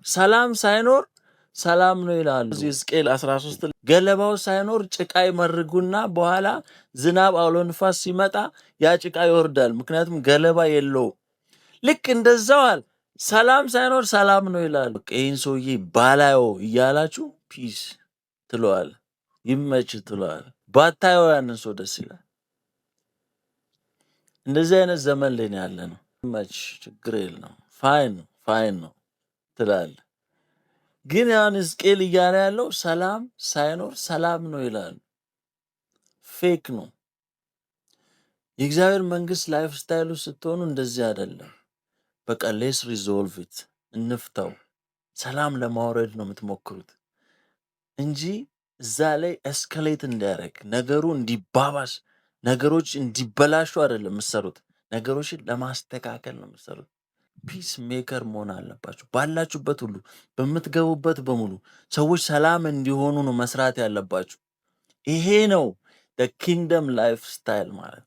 ሰላም ሳይኖር ሰላም ነው ይላሉ። እዚህ ሕዝቅኤል 13 ገለባው ሳይኖር ጭቃ ይመርጉና በኋላ ዝናብ አውሎ ንፋስ ሲመጣ ያ ጭቃ ይወርዳል፣ ምክንያቱም ገለባ የለውም። ልክ እንደዛዋል ሰላም ሳይኖር ሰላም ነው ይላሉ። ይህን ሰውዬ ባላየው እያላችሁ ፒስ ትለዋል፣ ይመች ትለዋል። ባታየው ያንን ሰው ደስ ይላል። እንደዚህ አይነት ዘመን ላይ ነው ያለ ነው። ይመች፣ ችግር የለም፣ ፋይን ነው ትላል። ግን ያን ሕዝቅኤል እያለ ያለው ሰላም ሳይኖር ሰላም ነው ይላል። ፌክ ነው። የእግዚአብሔር መንግስት ላይፍ ስታይሉ ስትሆኑ እንደዚህ አይደለም። በቃ ሌስ ሪዞልቭ ኢት፣ እንፍታው። ሰላም ለማውረድ ነው የምትሞክሩት እንጂ እዛ ላይ ኤስካሌት እንዲያደርግ ነገሩ እንዲባባስ ነገሮች እንዲበላሹ አይደለም የምትሰሩት። ነገሮችን ለማስተካከል ነው የምትሰሩት። ፒስ ሜከር መሆን አለባችሁ። ባላችሁበት ሁሉ በምትገቡበት በሙሉ ሰዎች ሰላም እንዲሆኑ ነው መስራት ያለባችሁ። ይሄ ነው ኪንግደም ላይፍ ስታይል ማለት።